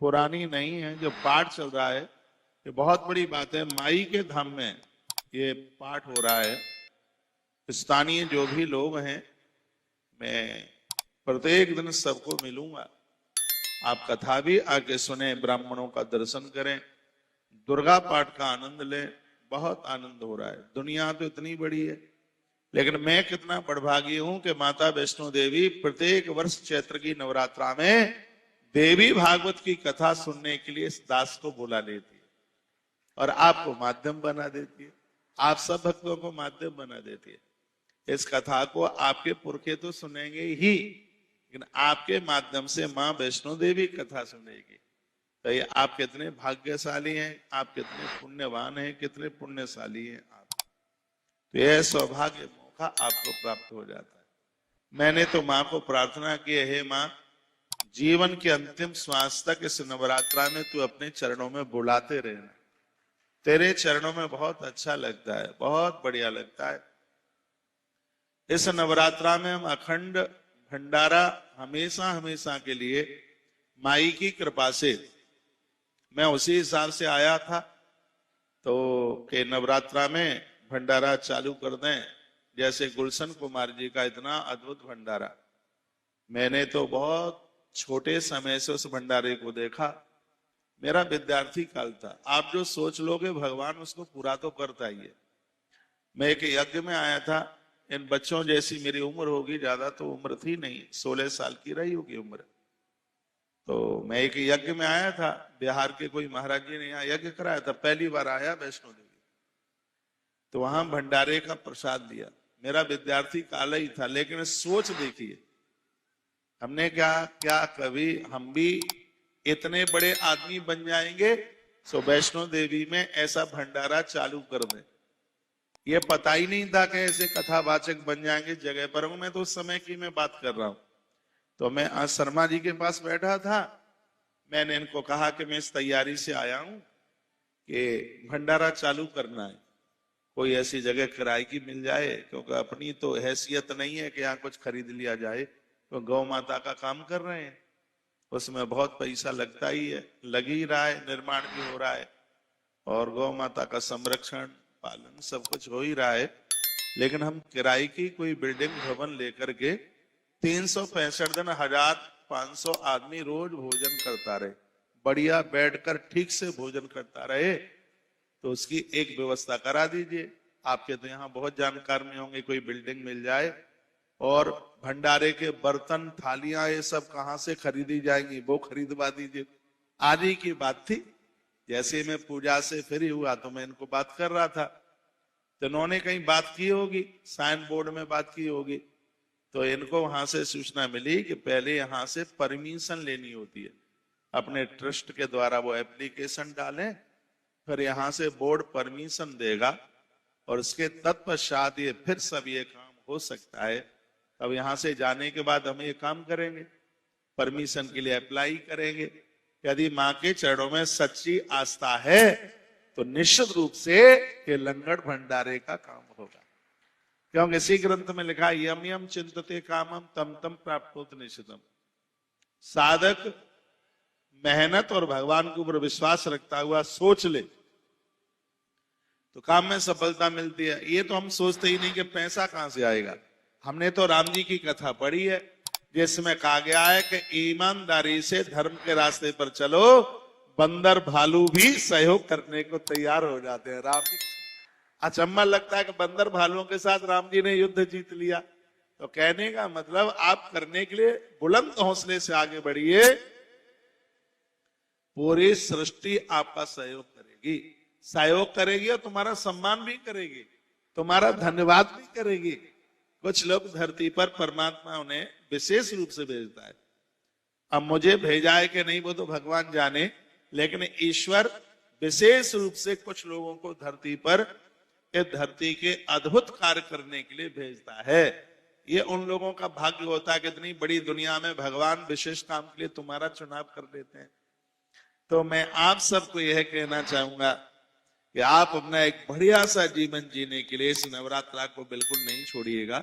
पुरानी नहीं है, जो पाठ चल रहा है ये बहुत बड़ी बात है। माई के धाम में ये पाठ हो रहा है। स्थानीय जो भी लोग हैं, मैं प्रत्येक दिन सबको मिलूंगा। आप कथा भी आके सुने, ब्राह्मणों का दर्शन करें, दुर्गा पाठ का आनंद लें। बहुत आनंद हो रहा है। दुनिया तो इतनी बड़ी है, लेकिन मैं कितना बड़भागी हूं कि माता वैष्णो देवी प्रत्येक वर्ष चैत्र की नवरात्रा में देवी भागवत की कथा सुनने के लिए इस दास को बुला लेती है और आपको माध्यम बना देती है। आप सब भक्तों को माध्यम बना देती है। इस कथा को आपके पुरखे तो सुनेंगे ही, लेकिन आपके माध्यम से मां वैष्णो देवी कथा सुनेगी। तो ये आप कितने भाग्यशाली हैं, आप कितने पुण्यवान हैं, कितने पुण्यशाली हैं आप। तो यह सौभाग्य मौका आपको प्राप्त हो जाता है। मैंने तो मां को प्रार्थना की है, हे मां, जीवन के अंतिम श्वास तक इस नवरात्रा में तू अपने चरणों में बुलाते रहना। तेरे चरणों में बहुत अच्छा लगता है, बहुत बढ़िया लगता है। इस नवरात्रा में हम अखंड भंडारा हमेशा हमेशा के लिए माई की कृपा से, मैं उसी हिसाब से आया था तो के नवरात्रा में भंडारा चालू कर दें। जैसे गुलशन कुमार जी का इतना अद्भुत भंडारा, मैंने तो बहुत छोटे समय से उस भंडारे को देखा। मेरा विद्यार्थी काल था। आप जो सोच लोगे भगवान उसको पूरा तो करता ही है। मैं एक यज्ञ में आया था। इन बच्चों जैसी मेरी उम्र होगी, ज्यादा तो उम्र थी नहीं, 16 साल की रही होगी उम्र। तो मैं एक यज्ञ में आया था। बिहार के कोई महाराज जी ने यहाँ यज्ञ कराया था, पहली बार आया वैष्णो देवी। तो वहां भंडारे का प्रसाद लिया। मेरा विद्यार्थी काल ही था, लेकिन सोच देखिए हमने क्या क्या, कभी हम भी इतने बड़े आदमी बन जाएंगे सो वैष्णो देवी में ऐसा भंडारा चालू कर दें। ये पता ही नहीं था कि ऐसे कथावाचक बन जाएंगे जगह पर। मैं तो उस समय की मैं बात कर रहा हूं। तो मैं आज शर्मा जी के पास बैठा था। मैंने इनको कहा कि मैं इस तैयारी से आया हूं कि भंडारा चालू करना है, कोई ऐसी जगह किराए की मिल जाए, क्योंकि अपनी तो हैसियत नहीं है कि यहाँ कुछ खरीद लिया जाए। तो गौ माता का काम कर रहे हैं, उसमें बहुत पैसा लगता ही है, लग ही रहा है, निर्माण भी हो रहा है और गौ माता का संरक्षण पालन सब कुछ हो ही रहा है। लेकिन हम किराए की कोई बिल्डिंग भवन लेकर के 365 दिन 1500 आदमी रोज भोजन करता रहे, बढ़िया बैठकर ठीक से भोजन करता रहे, तो उसकी एक व्यवस्था करा दीजिए। आपके तो यहाँ बहुत जानकार में होंगे, कोई बिल्डिंग मिल जाए। और भंडारे के बर्तन थालियां ये सब कहां से खरीदी जाएंगी, वो खरीदवा दीजिए। आदि की बात थी। जैसे मैं पूजा से फ्री हुआ तो मैं इनको बात कर रहा था, तो इन्होंने कहीं बात की होगी, साइन बोर्ड में बात की होगी। तो इनको वहां से सूचना मिली कि पहले यहां से परमिशन लेनी होती है, अपने ट्रस्ट के द्वारा वो एप्लीकेशन डालें, फिर यहां से बोर्ड परमिशन देगा और उसके तत्पश्चात ये फिर सब ये काम हो सकता है। अब यहां से जाने के बाद हम ये काम करेंगे, परमिशन के लिए अप्लाई करेंगे। यदि मां के चरणों में सच्ची आस्था है तो निश्चित रूप से ये लंगड़ भंडारे का काम होगा। क्योंकि इसी ग्रंथ में लिखा है, यम यम चिंतते कामम तम तम प्राप्तोत निश्चितम। साधक मेहनत और भगवान के ऊपर विश्वास रखता हुआ सोच ले तो काम में सफलता मिलती है। ये तो हम सोचते ही नहीं कि पैसा कहां से आएगा। हमने तो राम जी की कथा पढ़ी है, जिसमें कहा गया है कि ईमानदारी से धर्म के रास्ते पर चलो, बंदर भालू भी सहयोग करने को तैयार हो जाते हैं। राम जी अचंबा लगता है कि बंदर भालुओं के साथ राम जी ने युद्ध जीत लिया। तो कहने का मतलब आप करने के लिए बुलंद हौसले से आगे बढ़िए, पूरी सृष्टि आपका सहयोग करेगी, सहयोग करेगी और तुम्हारा सम्मान भी करेगी, तुम्हारा धन्यवाद भी करेगी। कुछ लोग धरती पर परमात्मा उन्हें विशेष रूप से भेजता है। अब मुझे भेजा है कि नहीं वो तो भगवान जाने, लेकिन ईश्वर विशेष रूप से कुछ लोगों को धरती पर धरती के अद्भुत कार्य करने के लिए भेजता है। ये उन लोगों का भाग्य होता है कि इतनी बड़ी दुनिया में भगवान विशेष काम के लिए तुम्हारा चुनाव कर देते हैं। तो मैं आप सबको यह कहना चाहूंगा कि आप अपना एक बढ़िया सा जीवन जीने के लिए इस नवरात्रा को बिल्कुल नहीं छोड़िएगा।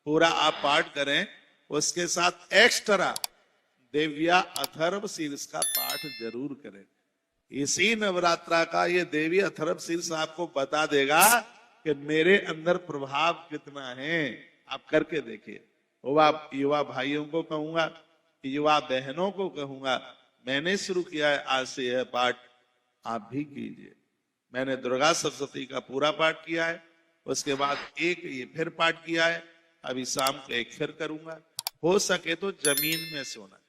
पूरा आप पाठ करें, उसके साथ एक्स्ट्रा देव्या अथर्व शीर्ष का पाठ जरूर करें। इसी नवरात्रा का ये देवी अथर्व शीर्ष आपको बता देगा कि मेरे अंदर प्रभाव कितना है। आप करके देखिए। युवा भाइयों को कहूंगा, युवा बहनों को कहूंगा, मैंने शुरू किया है आज से यह पाठ, आप भी कीजिए। मैंने दुर्गा सप्तशती का पूरा पाठ किया है, उसके बाद एक ये फिर पाठ किया है, अभी शाम को एक फिर करूंगा। हो सके तो जमीन में सोना।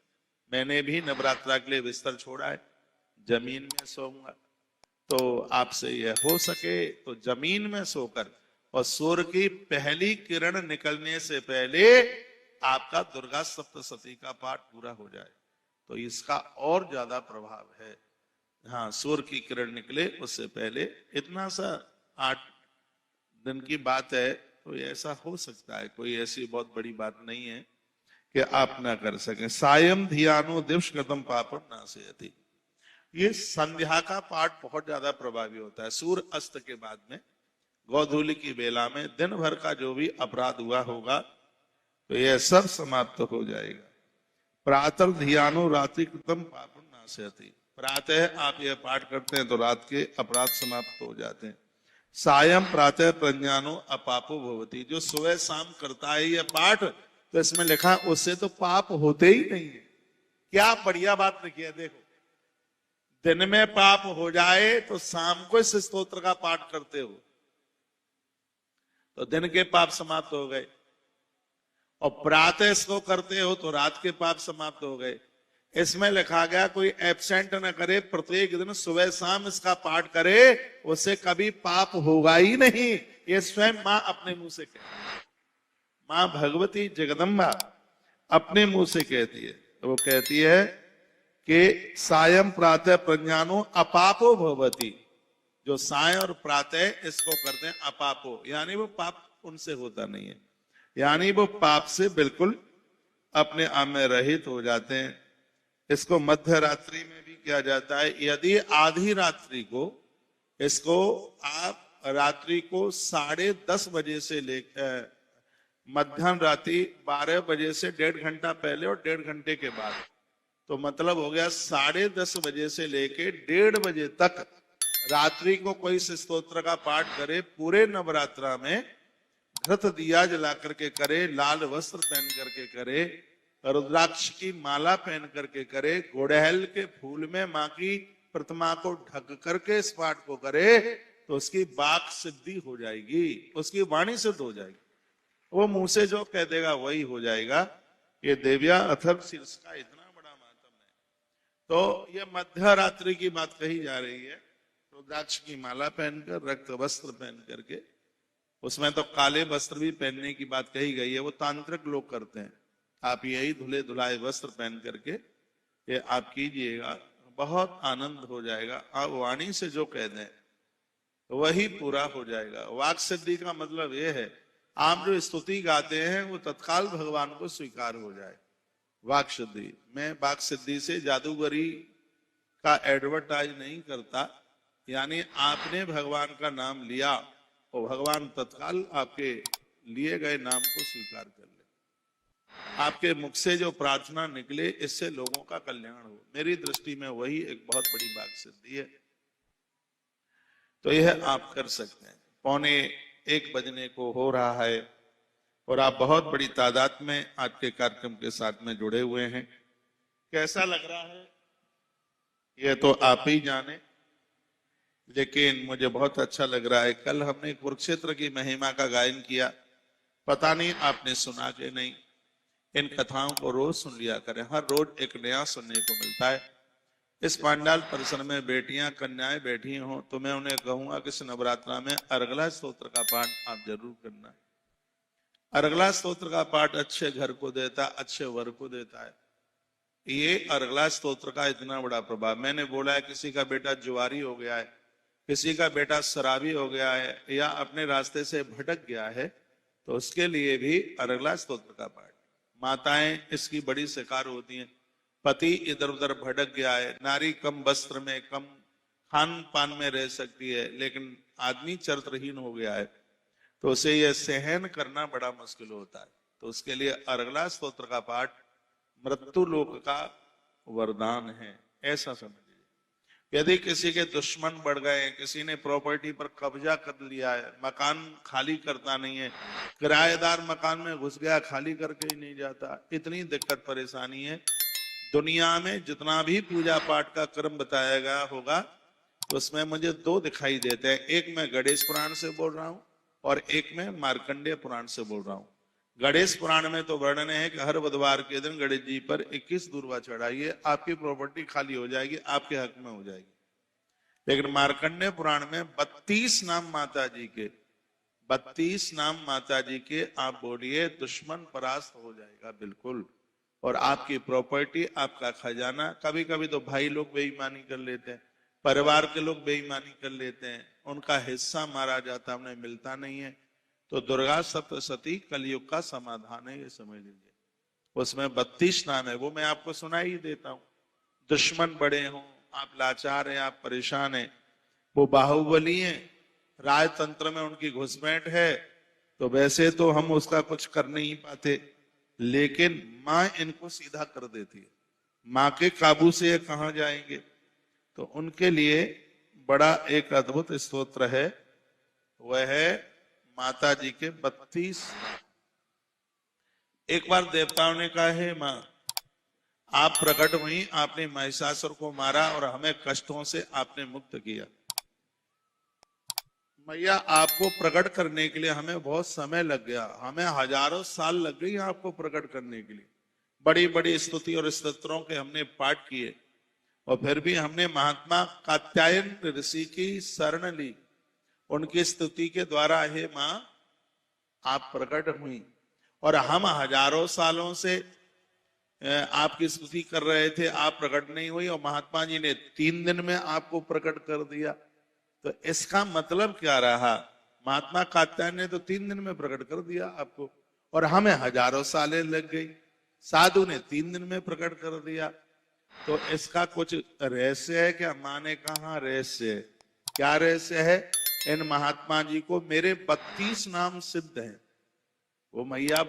मैंने भी नवरात्रा के लिए बिस्तर छोड़ा है, जमीन में सोऊंगा। तो आपसे यह हो सके तो जमीन में सोकर और सूर्य की पहली किरण निकलने से पहले आपका दुर्गा सप्तशती का पाठ पूरा हो जाए तो इसका और ज्यादा प्रभाव है। हाँ, सूर्य की किरण निकले उससे पहले, इतना सा 8 दिन की बात है, तो ऐसा हो सकता है, कोई ऐसी बहुत बड़ी बात नहीं है कि आप ना कर सकें। सायं धियानो दिवस कृतम पापम नाशयति, ये संध्या का पाठ बहुत ज्यादा प्रभावी होता है। सूर्य अस्त के बाद में गोधूली की बेला में दिन भर का जो भी अपराध हुआ होगा तो यह सब समाप्त हो जाएगा। प्रातः धियानो रात्रि कृतम पापम नाशयति, प्रातः आप यह पाठ करते हैं तो रात के अपराध समाप्त हो जाते हैं। सायं प्रातः प्रज्ञानो अपापो भवति, जो सुबह शाम करता है यह पाठ, तो इसमें लिखा उससे तो पाप होते ही नहीं है। क्या बढ़िया बात लिखी है, देखो। दिन में पाप हो जाए तो शाम को इस स्तोत्र का पाठ करते हो तो दिन के पाप समाप्त हो गए, और प्रातः इसको करते हो तो रात के पाप समाप्त हो गए। इसमें लिखा गया कोई एब्सेंट न करे, प्रत्येक दिन सुबह शाम इसका पाठ करे, उससे कभी पाप होगा ही नहीं। ये स्वयं मां अपने मुंह से कहती है, मां भगवती जगदम्बा अपने मुंह से कहती है। तो वो कहती है कि सायं प्रातः प्रज्ञानो अपापो भवति, जो साय और प्रातः इसको करते हैं अपापो, यानी वो पाप उनसे होता नहीं है, यानी वो पाप से बिल्कुल अपने आप में रहित हो जाते हैं। इसको मध्य रात्रि में भी किया जाता है। यदि आधी रात्रि को, इसको आप रात्रि को 10:30 बजे से लेकर मध्याह्न रात्रि 12 बजे से 1.5 घंटा पहले और 1.5 घंटे के बाद, तो मतलब हो गया 10:30 बजे से लेके 1:30 बजे तक रात्रि को कोई इस स्तोत्र का पाठ करे, पूरे नवरात्रा में घृत दिया जला करके करे, लाल वस्त्र पहन करके करे, रुद्राक्ष की माला पहन करके करे, गुड़हल के फूल में मां की प्रतिमा को ढक करके इस पाठ को करे, तो उसकी वाक सिद्धि हो जाएगी, उसकी वाणी सिद्ध हो जाएगी। वो मुंह से जो कह देगा वही हो जाएगा। ये देव्या अथर्व शीर्ष का इतना बड़ा महत्व है। तो ये मध्य रात्रि की बात कही जा रही है। रुद्राक्ष की माला पहनकर, रक्त वस्त्र पहन करके, उसमें तो काले वस्त्र भी पहनने की बात कही गई है, वो तांत्रिक लोग करते हैं। आप यही धुले धुलाए वस्त्र पहन करके ये आप कीजिएगा, बहुत आनंद हो जाएगा। आप वाणी से जो कह दें वही पूरा हो जाएगा। वाक सिद्धि का मतलब ये है, आप जो स्तुति गाते हैं वो तत्काल भगवान को स्वीकार हो जाए। वाक सिद्धि, मैं वाक सिद्धि से जादूगरी का एडवर्टाइज नहीं करता, यानी आपने भगवान का नाम लिया और भगवान तत्काल आपके लिए गए नाम को स्वीकार कर ले। आपके मुख से जो प्रार्थना निकले, इससे लोगों का कल्याण हो। मेरी दृष्टि में वही एक बहुत बड़ी वाक सिद्धि है। तो यह आप कर सकते हैं। 1:45 बजने को हो रहा है और आप बहुत बड़ी तादाद में आज के कार्यक्रम के साथ में जुड़े हुए हैं। कैसा लग रहा है यह तो आप ही जाने, लेकिन मुझे बहुत अच्छा लग रहा है। कल हमने कुरुक्षेत्र की महिमा का गायन किया, पता नहीं आपने सुना कि नहीं। इन कथाओं को रोज सुन लिया करें, हर रोज एक नया सुनने को मिलता है। इस पांडाल परिसर में बेटियां कन्याएं बैठी हों तो मैं उन्हें कहूंगा कि इस नवरात्रा में अर्गला स्तोत्र का पाठ आप जरूर करना है। अर्गला स्तोत्र का पाठ अच्छे घर को देता, अच्छे वर को देता है। ये अर्गला स्तोत्र का इतना बड़ा प्रभाव। मैंने बोला है किसी का बेटा जुआरी हो गया है, किसी का बेटा शराबी हो गया है, या अपने रास्ते से भटक गया है, तो उसके लिए भी अर्गला स्तोत्र का पाठ। माताएं इसकी बड़ी शिकार होती हैं। पति इधर उधर भटक गया है, नारी कम वस्त्र में, कम खान पान में रह सकती है, लेकिन आदमी चरित्रहीन हो गया है, तो उसे यह सहन करना बड़ा मुश्किल होता है। तो उसके लिए अर्गला स्तोत्र का पाठ मृत्यु लोक का वरदान है, ऐसा समझिए। यदि किसी के दुश्मन बढ़ गए, किसी ने प्रॉपर्टी पर कब्जा कर लिया है, मकान खाली करता नहीं है, किराएदार मकान में घुस गया, खाली करके ही नहीं जाता, इतनी दिक्कत परेशानी है, दुनिया में जितना भी पूजा पाठ का क्रम बताया गया होगा तो उसमें मुझे दो दिखाई देते हैं। एक मैं गणेश पुराण से बोल रहा हूं और एक मैं मार्कंडेय पुराण से बोल रहा हूं। गणेश पुराण में तो वर्णन है कि हर बुधवार के दिन गणेश जी पर 21 दूर्वा चढ़ाइए, आपकी प्रॉपर्टी खाली हो जाएगी, आपके हक में हो जाएगी। लेकिन मार्कंडेय पुराण में 32 नाम माता जी के, 32 नाम माता जी के आप बोलिए, दुश्मन परास्त हो जाएगा बिल्कुल, और आपकी प्रॉपर्टी, आपका खजाना। कभी कभी तो भाई लोग बेईमानी कर लेते हैं, परिवार के लोग बेईमानी कर लेते हैं, उनका हिस्सा मारा जाता है, उन्हें मिलता नहीं है। तो दुर्गा सप्तशती कलयुग का समाधान है, ये समझ लीजिए। उसमें 32 नाम है, वो मैं आपको सुना ही देता हूं। दुश्मन बड़े हों, आप लाचार हैं, आप परेशान हैं, वो बाहुबली हैं, राजतंत्र में उनकी घुसपैठ है, तो वैसे तो हम उसका कुछ कर नहीं पाते, लेकिन माँ इनको सीधा कर देती है। माँ के काबू से ये कहां जाएंगे? तो उनके लिए बड़ा एक अद्भुत स्तोत्र है, वह है माता जी के 32। एक बार देवताओं ने कहा, हे माँ, आप प्रकट हुई, आपने महिषासुर को मारा और हमें कष्टों से आपने मुक्त किया। मैया, आपको प्रकट करने के लिए हमें बहुत समय लग गया, हमें हजारों साल लग गई आपको प्रकट करने के लिए। बड़ी बड़ी स्तुति और स्तोत्रों के हमने पाठ किए, और फिर भी हमने महात्मा कात्यायन ऋषि की शरण ली, उनकी स्तुति के द्वारा हे माँ आप प्रकट हुई। और हम हजारों सालों से आपकी स्तुति कर रहे थे, आप प्रकट नहीं हुई, और महात्मा जी ने 3 दिन में आपको प्रकट कर दिया। तो इसका मतलब क्या रहा? महात्मा कात्यायन ने तो 3 दिन में प्रकट कर दिया आपको, और हमें हजारों सालें लग गई। साधु ने 3 दिन में प्रकट कर दिया। तो इसका कुछ रहस्य है क्या? माँ ने कहा रहस्य है। क्या रहस्य है? इन महात्मा जी को मेरे 32 नाम सिद्ध हैं। वो मैया